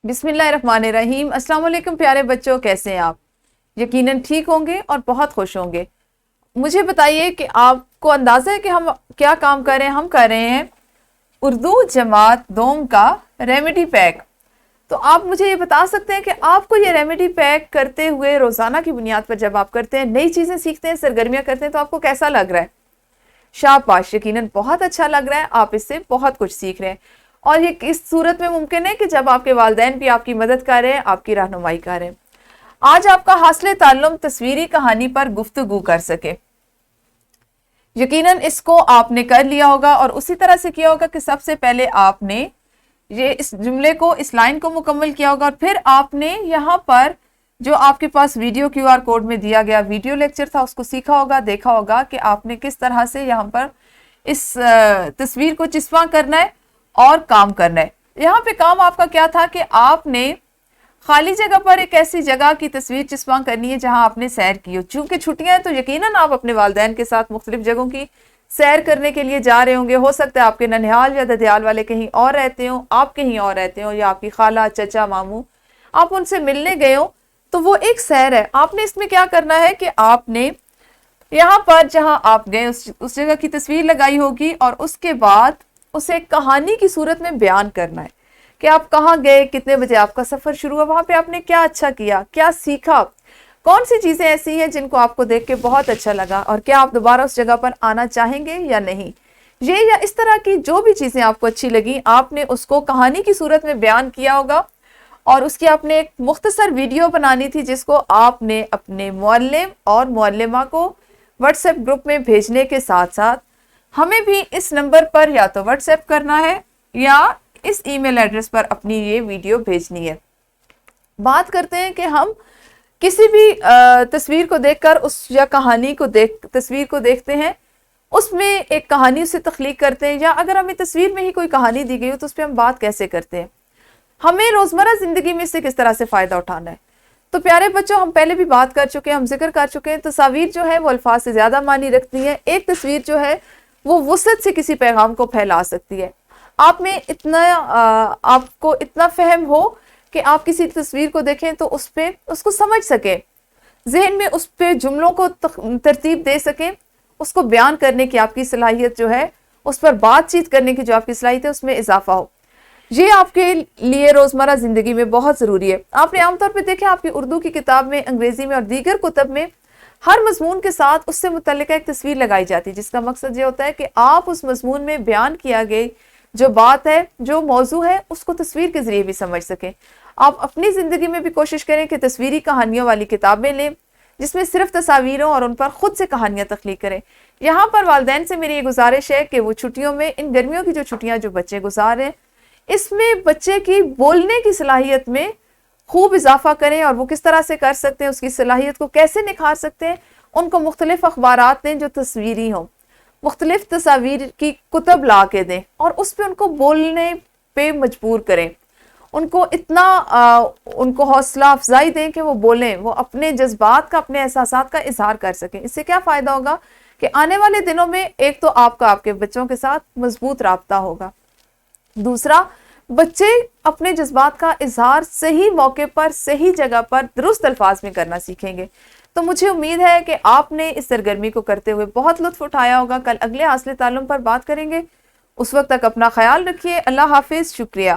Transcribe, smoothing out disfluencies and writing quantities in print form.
بسم اللہ الرحمن الرحیم۔ السلام علیکم پیارے بچوں، کیسے ہیں آپ؟ یقیناً ٹھیک ہوں گے اور بہت خوش ہوں گے۔ مجھے بتائیے کہ آپ کو اندازہ ہے کہ ہم کیا کام کر رہے ہیں؟ ہم کر رہے ہیں اردو جماعت دوم کا ریمیڈی پیک۔ تو آپ مجھے یہ بتا سکتے ہیں کہ آپ کو یہ ریمیڈی پیک کرتے ہوئے روزانہ کی بنیاد پر جب آپ کرتے ہیں، نئی چیزیں سیکھتے ہیں، سرگرمیاں کرتے ہیں، تو آپ کو کیسا لگ رہا ہے؟ شاباش، یقیناً بہت اچھا لگ رہا ہے، آپ اس سے بہت کچھ سیکھ رہے ہیں۔ اور یہ اس صورت میں ممکن ہے کہ جب آپ کے والدین بھی آپ کی مدد کر رہے ہیں، آپ کی رہنمائی کر رہے ہیں۔ آج آپ کا حاصل تعلم تصویری کہانی پر گفتگو کر سکے۔ یقیناً اس کو آپ نے کر لیا ہوگا اور اسی طرح سے کیا ہوگا کہ سب سے پہلے آپ نے یہ اس جملے کو، اس لائن کو مکمل کیا ہوگا، اور پھر آپ نے یہاں پر جو آپ کے پاس ویڈیو کیو آر کوڈ میں دیا گیا ویڈیو لیکچر تھا، اس کو سیکھا ہوگا، دیکھا ہوگا کہ آپ نے کس طرح سے یہاں پر اس تصویر کو چسپاں کرنا ہے اور کام کرنا ہے۔ یہاں پہ کام آپ کا کیا تھا کہ آپ نے خالی جگہ پر ایک ایسی جگہ کی تصویر چسپاں کرنی ہے جہاں آپ نے سیر کی ہو۔ چونکہ چھٹیاں ہیں تو یقیناً آپ اپنے والدین کے ساتھ مختلف جگہوں کی سیر کرنے کے لیے جا رہے ہوں گے۔ ہو سکتا ہے آپ کے ننھیال یا ددھیال والے کہیں اور رہتے ہوں، آپ کہیں اور رہتے ہوں، یا آپ کی خالہ، چچا، ماموں، آپ ان سے ملنے گئے ہوں، تو وہ ایک سیر ہے۔ آپ نے اس میں کیا کرنا ہے کہ آپ نے یہاں پر جہاں آپ گئے اس جگہ کی تصویر لگائی ہوگی، اور اس کے بعد اسے ایک کہانی کی صورت میں بیان کرنا ہے کہ آپ کہاں گئے، کتنے بجے آپ کا سفر شروع ہوا، وہاں پہ آپ نے کیا اچھا کیا، کیا سیکھا، کون سی چیزیں ایسی ہیں جن کو آپ کو دیکھ کے بہت اچھا لگا، اور کیا آپ دوبارہ اس جگہ پر آنا چاہیں گے یا نہیں۔ یہ یا اس طرح کی جو بھی چیزیں آپ کو اچھی لگیں، آپ نے اس کو کہانی کی صورت میں بیان کیا ہوگا، اور اس کی آپ نے ایک مختصر ویڈیو بنانی تھی جس کو آپ نے اپنے معلم اور معلمہ کو واٹس ایپ گروپ میں بھیجنے کے ساتھ ساتھ ہمیں بھی اس نمبر پر یا تو واٹس ایپ کرنا ہے یا اس ای میل ایڈریس پر اپنی یہ ویڈیو بھیجنی ہے۔ بات کرتے ہیں کہ ہم کسی بھی تصویر کو دیکھ کر یا کہانی کو تصویر کو دیکھتے ہیں، اس میں ایک کہانی سے تخلیق کرتے ہیں، یا اگر ہمیں تصویر میں ہی کوئی کہانی دی گئی ہو تو اس پہ ہم بات کیسے کرتے ہیں، ہمیں روزمرہ زندگی میں سے کس طرح سے فائدہ اٹھانا ہے۔ تو پیارے بچوں، ہم پہلے بھی بات کر چکے ہیں، ہم ذکر کر چکے ہیں، تصاویر جو ہے وہ الفاظ سے زیادہ معنی رکھتی ہیں۔ ایک تصویر جو ہے وہ وسعت سے کسی پیغام کو پھیلا سکتی ہے۔ آپ کو اتنا فہم ہو کہ آپ کسی تصویر کو دیکھیں تو اس کو سمجھ سکیں، ذہن میں اس پہ جملوں کو ترتیب دے سکیں، اس کو بیان کرنے کی آپ کی صلاحیت جو ہے، اس پر بات چیت کرنے کی جو آپ کی صلاحیت ہے، اس میں اضافہ ہو۔ یہ آپ کے لیے روزمرہ زندگی میں بہت ضروری ہے۔ آپ نے عام طور پہ دیکھا آپ کی اردو کی کتاب میں، انگریزی میں اور دیگر کتب میں ہر مضمون کے ساتھ اس سے متعلقہ ایک تصویر لگائی جاتی ہے، جس کا مقصد یہ ہوتا ہے کہ آپ اس مضمون میں بیان کیا گئی جو بات ہے، جو موضوع ہے، اس کو تصویر کے ذریعے بھی سمجھ سکیں۔ آپ اپنی زندگی میں بھی کوشش کریں کہ تصویری کہانیوں والی کتابیں لیں جس میں صرف تصاویروں اور ان پر خود سے کہانیاں تخلیق کریں۔ یہاں پر والدین سے میری یہ گزارش ہے کہ وہ چھٹیوں میں، ان گرمیوں کی جو چھٹیاں جو بچے گزار رہے ہیں، اس میں بچے کی بولنے کی صلاحیت میں خوب اضافہ کریں، اور وہ کس طرح سے کر سکتے ہیں، اس کی صلاحیت کو کیسے نکھار سکتے ہیں۔ ان کو مختلف اخبارات دیں جو تصویری ہوں، مختلف تصاویر کی کتب لا کے دیں، اور اس پہ ان کو بولنے پہ مجبور کریں۔ ان کو حوصلہ افزائی دیں کہ وہ بولیں، وہ اپنے جذبات کا، اپنے احساسات کا اظہار کر سکیں۔ اس سے کیا فائدہ ہوگا کہ آنے والے دنوں میں ایک تو آپ کا آپ کے بچوں کے ساتھ مضبوط رابطہ ہوگا، دوسرا بچے اپنے جذبات کا اظہار صحیح موقع پر، صحیح جگہ پر، درست الفاظ میں کرنا سیکھیں گے۔ تو مجھے امید ہے کہ آپ نے اس سرگرمی کو کرتے ہوئے بہت لطف اٹھایا ہوگا۔ کل اگلے حاصل تعلم پر بات کریں گے، اس وقت تک اپنا خیال رکھیے۔ اللہ حافظ، شکریہ۔